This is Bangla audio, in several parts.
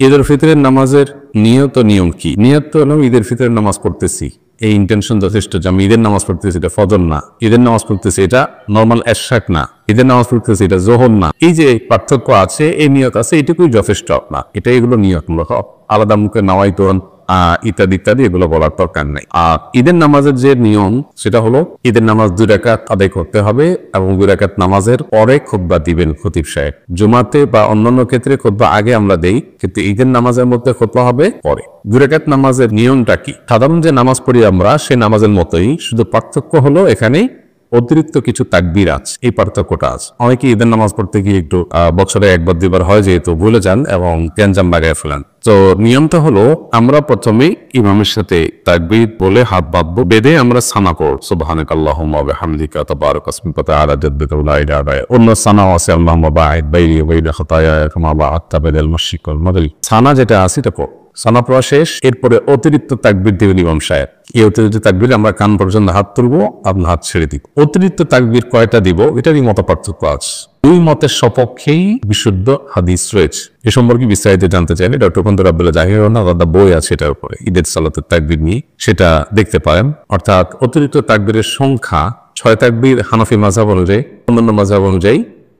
ঈদুল ফিতরের নামাজের নিয়ত ও নিয়ম কি? নিয়ত তো হলো ঈদের ফিতরের নামাজ পড়তেছি, এই ইন্টেনশন যথেষ্ট যে আমি ঈদের নামাজ পড়তেছি, এটা ফজর না। ঈদের নামাজ পড়তেছি, এটা নর্মাল এশরাক না। ঈদের নামাজ পড়তেছি, এটা যোহর না। এই যে পার্থক্য আছে, এই নিয়ত আছে, এটুকুই যথেষ্ট না। এটা এগুলো নিয়তমূলক, আলাদা মুখে নাওয়াইতুন ইত্যাদি ইত্যাদি এগুলো বলার দরকার নাই। আর ঈদের নামাজের যে নিয়ম, সেটা হলো ঈদের নামাজ 2 রাকাত আদায় করতে হবে এবং 2 রাকাত নামাজের পরে খুতবা দিবেন খতিব সাহেব। জুমাতে বা অন্যান্য ক্ষেত্রে খুতবা আগে আমরা দেই, কিন্তু ঈদের নামাজের মধ্যে খুতবা হবে পরে। 2 রাকাত নামাজের নিয়মটা কি? সাধারণ যে নামাজ পড়ি আমরা সে নামাজের মতোই, শুধু পার্থক্য হলো এখানে অতিরিক্ত কিছু তাকবীর আছে, এই পার্থক্যটা আছে। অনেকে ঈদের নামাজ পড়তে গিয়ে একটু বছরে 1বার 2বার হয় যেহেতু ভুলে যান এবং গ্যাঞ্জাম লাগায় ফেলেন। তো নিয়মটা হলো আমরা প্রথমে ইমামের সাথে তাকবীর বলে হাত বাঁধবো, বেঁধে আমরা সানা করব সুবহানাকাল্লাহুম্মা ওয়া বিহামদিকা তাবারাকা ইসমুকা তাআলা জাদ্দুকা লা ইলাহা ইল্লা আনতা। অন্য সানাও আছে আল্লাহুম্মা বাঈদ বাইনি ওয়া বাইনা খাতায়ায়া কামা বা'আদতা বাইনাল মাশরিকি ওয়াল মাগরিব। সানা যেটা আছে এটা পড়। সানা পড়া শেষ, এরপরে অতিরিক্ত তাকবীর দিবেন ইমাম সাহেব। এই অতিরিক্ত তাকবীর আমরা কান পর্যন্ত হাত তুলবো, আপনার হাত ছেড়ে দিব। অতিরিক্ত তাকবীর কয়টা দিব এটারই মত পার্থক্য আছে। 2 মতের সপক্ষেই বিশুদ্ধ হাদিস রয়েছে। এ সম্পর্কে বিস্তারিত জানতে চাইলে ডক্টর খন্দকার আব্দুল্লাহ জাহির আলাদা বই আছে এটার উপরে, ঈদের সালাতের তাকবীর নিয়ে, সেটা দেখতে পারেন। অর্থাৎ অতিরিক্ত তাকবীরের সংখ্যা 6 তাকবীর হানাফি মাযহাব অনুযায়ী, অন্যান্য মাযহাব অনুযায়ী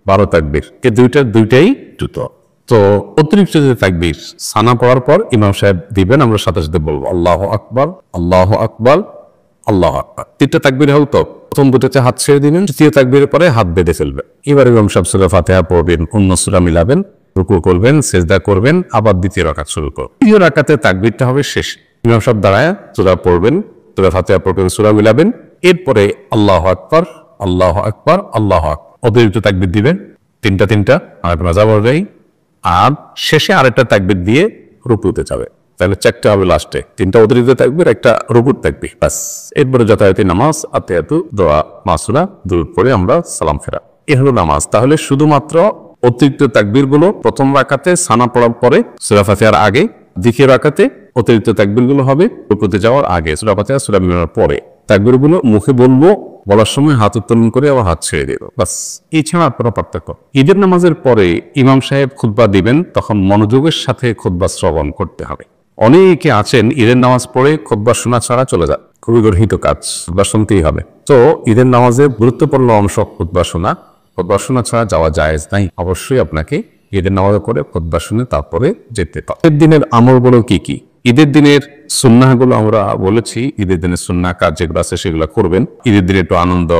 12 তাকবীর। এই দুইটাই দুটো। তো অতিরিক্ত যে তাকবীর সানা পড়ার পর ইমাম সাহেব দিবেন, আমরা সাথে সাথে বলবো আল্লাহু আকবার, আল্লাহু আকবার, আল্লাহু আকবার। 3টা তাকবীর হল তো, প্রথম 2টাতে হাত ছেড়ে দিবেন, 3য় তাকবীরের পরে হাত বেঁধে ফেলবেন। এবার ইমাম সাহেব সূরা ফাতিহা পড়বেন, অন্য সূরা মিলাবেন, রুকু করবেন, সিজদা করবেন, আবার 2য় রাকাত শুরু করবেন। 3য় রাকাতে তাকবীরটা হবে শেষ। ইমাম সাহেব দাঁড়ায় সূরা পড়বেন, সূরা ফাতিহা পড়বেন, সূরা মিলাবেন, এরপরে আল্লাহু আকবার, আল্লাহু আকবার, আল্লাহু আকবার। অতিরিক্ত তাকবীর দিবেন 3টা আর মাযহাব অনুযায়ী, আর শেষে আরেকটা তাকবীর দিয়ে রুকুতে যাবে। তাহলে 4টা হবে লাস্টে, 3টা অতিরিক্ত তাকবীর, একটা রুকুর তাকবীর, বাস। এরপরে যথারীতি নামাজ, আতিয়াতু, দোয়া, মাসুরা, দুরূদ পড়ে আমরা সালাম ফেরা। এ হলো নামাজ। তাহলে শুধুমাত্র অতিরিক্ত তাকবীরগুলো প্রথম রাকাতে সানা পড়ার পরে সূরা ফাতিহার আগে, দ্বিতীয় রাকাতে অতিরিক্ত তাকবীরগুলো হবে রুকুতে যাওয়ার আগে, সূরা ফাতিহা সূরা মিলানোর পরে। তাকবীরগুলো মুখে বলবো, বলার সময় হাত উত্তোলন করে আবার হাত ছেড়ে দেব, বাস। এই ছাড়া আর কোনো পার্থক্য। ঈদের নামাজের পরে ইমাম সাহেব খুতবা দিবেন, তখন মনোযোগের সাথে খুতবা শ্রবণ করতে হবে। অনেকে আছেন ঈদের নামাজ পড়ে খুতবা শোনা ছাড়া চলে যায়, খুবই গর্হিত কাজ, খুতবা শুনতেই হবে। তো ঈদের নামাজে গুরুত্বপূর্ণ অংশ খুতবা শোনা, খুতবা শোনা ছাড়া যাওয়া জায়েজ নাই। অবশ্যই আপনাকে ঈদের নামাজ করে খুতবা শুনে তারপরে যেতে হবে। ঈদের দিনের আমলগুলো কি কি? ঈদের দিনের সুন্নাহগুলো আমরা বলেছি, ঈদের দিনের সুন্নাহ কাজ যেগুলো আছে সেগুলো করবেন। ঈদের দিনে একটু আনন্দ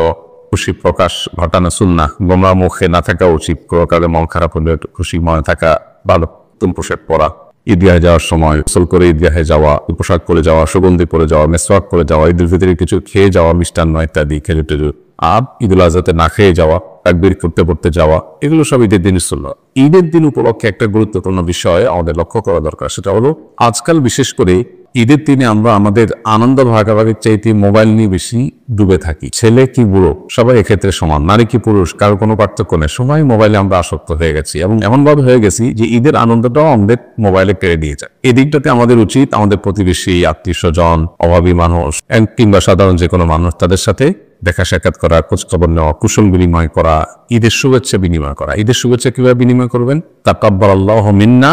খুশি প্রকাশ ঘটানো সুন্নাহ, গোমরা মুখে না থাকা উচিত, কারো মন খারাপ হলে একটু খুশি মনে থাকা ভালো। নতুন পোশাক পরা, ঈদগাহে যাওয়ার সময় গোসল করে ঈদগাহে যাওয়া, পোশাক পরে যাওয়া, সুগন্ধি পরে যাওয়া, মেসওয়াক করে যাওয়া, ঈদের ভিতরে কিছু খেয়ে যাওয়া, মিষ্টান্ন ইত্যাদি, খেজুর টেজুর। আর ঈদুল আজহাতে না খেয়ে যাওয়া, তাকবীর করতে পড়তে যাওয়া, এগুলো সব ঈদের দিনের সুন্নাহ। ঈদের দিন উপলক্ষে একটা গুরুত্বপূর্ণ বিষয় আমাদের লক্ষ্য করা দরকার, সেটা হলো আজকাল বিশেষ করে ঈদের দিনে আমরা আমাদের আনন্দ ভাগাভাগির চাইতে মোবাইল নিয়ে বেশি ডুবে থাকি। ছেলে কি বুড়ো সবাই এক্ষেত্রে সমান, নারী কি পুরুষ কারো কোনো পার্থক্য নেই, সবাই মোবাইলে আমরা আসক্ত হয়ে গেছি এবং এমনভাবে হয়ে গেছি যে ঈদের আনন্দটাও আমাদের মোবাইলে কেড়ে নিয়ে যায়। এই দিকটাতে আমাদের উচিত আমাদের প্রতিবেশী, আত্মীয় স্বজন, অভাবী মানুষ কিংবা সাধারণ যে কোনো মানুষ, তাদের সাথে দেখা সাক্ষাৎ করা, খোঁজখবর নেওয়া, কুশল বিনিময় করা, ঈদের শুভেচ্ছা বিনিময় করা। ঈদের শুভেচ্ছা কিভাবে বিনিময় করবেন? তাকাব্বালাল্লাহু মিন্না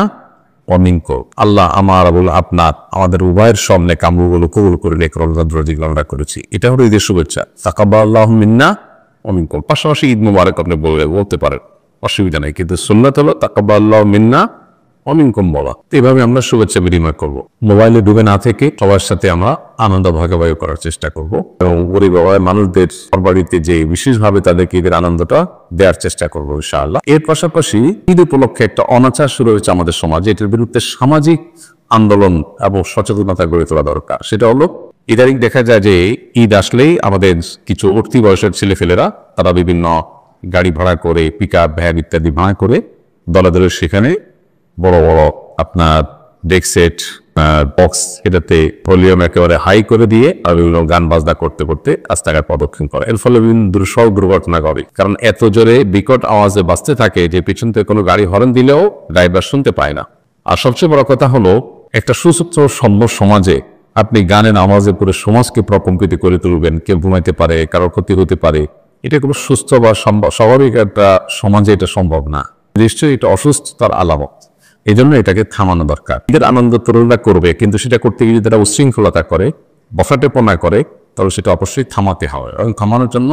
ওয়া মিনকুম, আল্লাহ আমার এবং আপনার, আমাদের উভয়ের সামনে কামগুলো কবুল করে নেক, রমজান যেগুলো আমরা করেছি, এটা হলো ঈদের শুভেচ্ছা। তাকাব্বালাল্লাহু মিন্না ওয়া মিনকুম। পাশাপাশি ঈদ মুবারক আপনি বলতে পারেন, অসুবিধা নেই, কিন্তু সুন্নাত হলো তাকাব্বালাল্লাহু মিন্না ওয়া মিনকুম বলা। এভাবে আমরা শুভেচ্ছা বিনিময় করব। মোবাইলে ডুবে না থেকে সবার সাথে আমরা আনন্দ ভাগাভাগি করার চেষ্টা করব এবং গরিব মানুষদের বাড়িতে যে বিশেষভাবে তাদেরকে ঈদের আনন্দটা দেওয়ার চেষ্টা করবো ইনশাআল্লাহ। এর পাশাপাশি ঈদ উপলক্ষে একটা অনাচার শুরু হয়েছে আমাদের সমাজে, এটার বিরুদ্ধে সামাজিক আন্দোলন এবং সচেতনতা গড়ে তোলা দরকার। সেটা হলো ইদানিং দেখা যায় যে ঈদ আসলেই আমাদের কিছু উঠতি বয়সের ছেলেফেলেরা তারা বিভিন্ন গাড়ি ভাড়া করে, পিকআপ ভ্যান ইত্যাদি ভাড়া করে দলে দলে সেখানে বড় বড় আপনার ডেক সেট, বক্স, এটাতে ভলিউম একেবারে হাই করে দিয়ে আর বিভিন্ন গান বাজনা করতে করতে রাস্তাঘাট প্রদক্ষিণ করে। এর ফলে বিভিন্ন সড়ক দুর্ঘটনা ঘটে, কারণ এত জোরে বিকট আওয়াজে বাজতে থাকে যে পিছন থেকে কোনো গাড়ি হর্ন দিলেও ড্রাইভার শুনতে পায় না। আর সবচেয়ে বড় কথা হলো, একটা সুস্থ সভ্য সমাজে আপনি গানের আওয়াজে পুরো সমাজকে প্রকম্পিত করে তুলবেন, কেউ ঘুমাইতে পারে, কারোর ক্ষতি হতে পারে, এটা কোনো সুস্থ বা স্বাভাবিক একটা সমাজে এটা সম্ভব না। নিশ্চয়ই এটা অসুস্থতার আলামত। এই জন্য এটাকে থামানো দরকার। ঈদের আনন্দ তরুণরা করবে, কিন্তু সেটা করতে গিয়ে যদি তারা উচ্ছৃঙ্খলতা করে, বফাটেপনা করে, তাহলে সেটা অবশ্যই থামাতে হবে এবং থামানোর জন্য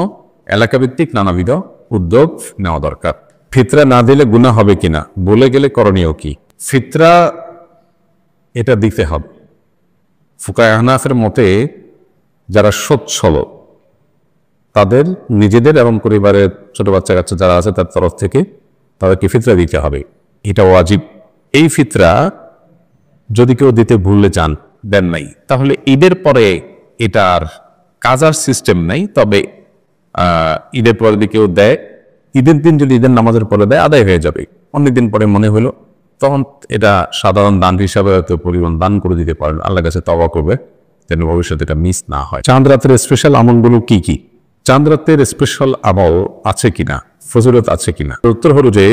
এলাকাভিত্তিক নানাবিধ উদ্যোগ নেওয়া দরকার। ফিতরা না দিলে গুনাহ হবে কিনা, বলে গেলে করণীয় কি? ফিতরা এটা দিতে হবে। ফুকায়ে হানাফের মতে যারা সচ্ছল তাদের নিজেদের এবং পরিবারের ছোট বাচ্চা কাচ্চা যারা আছে তার তরফ থেকে তাদেরকে ফিতরা দিতে হবে, এটা ওয়াজিব। এই ফিতরা যদি কেউ দিতে ভুলে যান, দেন নাই, তাহলে ঈদের পরে এটার কাজার সিস্টেম নাই। তবে ঈদের পরে যদি কেউ দেয়, ঈদের দিন যদি ঈদের নামাজের পরে দেয় আদায় হয়ে যাবে। অনেকদিন পরে মনে হলো, তখন এটা সাধারণ দান হিসাবে হয়তো পরিমাণ দান করে দিতে পারেন, আল্লাহর কাছে তওবা করবে যেন ভবিষ্যতে এটা মিস না হয়। চাঁদ রাতের স্পেশাল আমলগুলো কি কি? চাঁদ রাতের স্পেশাল আমল আছে কিনা, ফজিলত আছে কিনা? উত্তর হলো যে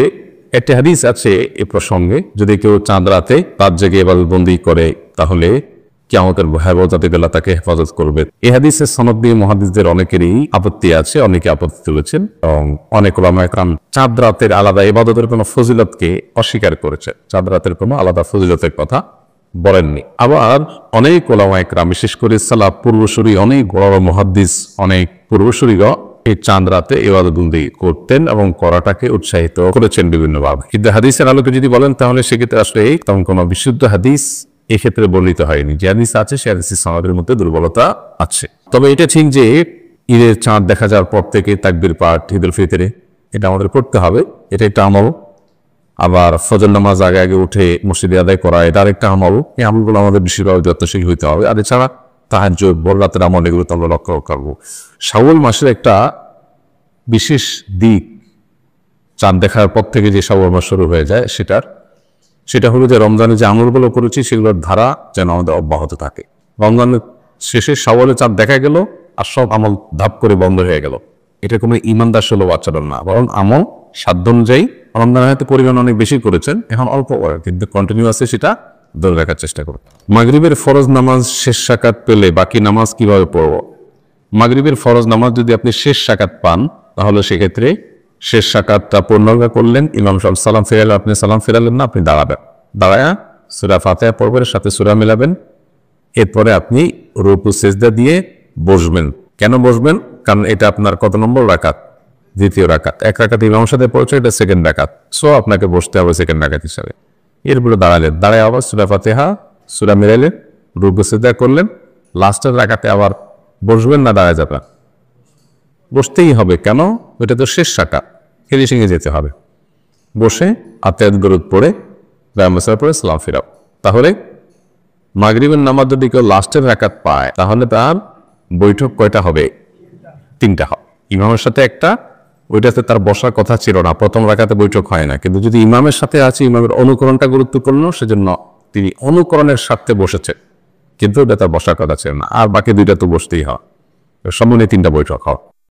একটা হাদিস আছে এ প্রসঙ্গে, যদি কেউ চাঁদ রাতে রাত জেগে ইবাদতবন্দি করে তাহলে কিয়ামতের ভয়াবহতাতে আল্লাহ তাকে হেফাজত করবে। এই হাদিসের সনদ দিয়ে মুহাদ্দিসদের অনেকেরই আপত্তি আছে, অনেকে আপত্তি তুলেছেন এবং অনেক উলামা একরাম চাঁদ রাতের আলাদা ইবাদতের কোনো ফজিলতকে অস্বীকার করেছে, চাঁদ রাতের কোনো আলাদা ফজিলতের কথা বলেননি। আবার অনেক উলামা একরাম, বিশেষ করে সালাফ পূর্বসূরি অনেক বড় মুহাদ্দিস, অনেক পূর্বসূরিরা এই চাঁদ রাতে ইবাদতবন্দি করতেন এবং করাটাকে উৎসাহিত করেছেন বিভিন্নভাবে। কিন্তু হাদিসের আলোকে যদি বলেন তাহলে সেক্ষেত্রে আসলে তেমন কোনো বিশুদ্ধ হাদিস এক্ষেত্রে বর্ণিত হয়নি। যে হাদিস আছে সে হাদিসের সনদের মধ্যে দুর্বলতা আছে। তবে এটা ঠিক যে ঈদের চাঁদ দেখা যাওয়ার পর থেকে তাকবীর পাঠ ঈদুল ফিতরে এটা আমাদের করতে হবে, এটা একটা আমল। আবার ফজর নামাজ আগে আগে উঠে মসজিদে আদায় করা এটা আরেকটা আমল। এই আমলগুলো আমাদের বেশিরভাগ যত্নশীল হইতে হবে। আর এছাড়া তাহাজ্জুদ, ভোর রাতের আমল, এগুলো তো আমরা লক্ষ্য করবো। শাওয়াল মাসের একটা বিশেষ দিক, চাঁদ দেখার পর থেকে যে শাওয়াল মাস শুরু হয়ে যায় সেটা হলো যে রমজানে যে আমলগুলো করেছি সেগুলোর ধারা যেন আমাদের অব্যাহত থাকে। রমজানের শেষে শাওয়ালে চাঁদ দেখা গেল আর সব আমল ধাপ করে বন্ধ হয়ে গেল, এটা কোনো ইমানদার সুলভ আচরণ না, বরং আমল সাধ্য অনুযায়ী রমজানের হয়তো পরিমাণ অনেক বেশি করেছেন, এখন অল্প করে কিন্তু কন্টিনিউয়াসলি সেটা ধরে রাখার চেষ্টা করুন। মাগরিবের ফরজ নামাজ শেষ সাকাত পেলে বাকি নামাজ কিভাবে পড়ব? মাগরিবের ফরজ নামাজ যদি আপনি শেষ সাকাত পান তাহলে সেক্ষেত্রে শেষ সাকাতটা পূর্ণাঙ্গ করলেন, ইমাম সাহেব সালাম ফেরালেন, আপনি সালাম ফেরালেন না, আপনি দাঁড়ায়া সূরা ফাতিহা পড়বেন, সাথে সূরা মিলাবেন। এরপরে আপনি রুকু সিজদা দিয়ে বসবেন। কেন বসবেন? কারণ এটা আপনার কত নম্বর রাকাত? দ্বিতীয় রাকাত। এক রাকাত ইমামের সাথে পড়ছে, এটা সেকেন্ড রাকাত, সো আপনাকে বসতে হবে সেকেন্ড রাকাত হিসাবে। এরপরে দাঁড়ায় আবার সূরা ফাতিহা সূরা মিলাইলেন, রুকু সিজদা করলেন, লাস্টের রাকাতে আবার বসবেন না দাঁড়ায় যাবেন? বসতেই হবে। কেন? ওইটা তো শেষ সাকাত, ফিনিশিংয়ে যেতে হবে। বসে আতায়াত দরুদ পড়ে রাহমাতুল্লাহ পড়ে সালাম ফিরাও। তাহলে মাগরিবের নামাজ যদি কেউ লাস্টের রাকাত পায় তাহলে তার বৈঠক কয়টা হবে? 3টা হবে। ইমামের সাথে একটা, ওইটাতে তার বসার কথা ছিল না, প্রথম রাকাতে বৈঠক হয় না। কিন্তু যদি ইমামের সাথে আছে, ইমামের অনুকরণটা গুরুত্বপূর্ণ, সেজন্য তিনি অনুকরণের স্বার্থে বসেছে, কিন্তু ওটা তার বসার কথা ছিল না। আর বাকি 2টা তো বসতেই হয়, সম্পূর্ণ 3টা বৈঠক হয়।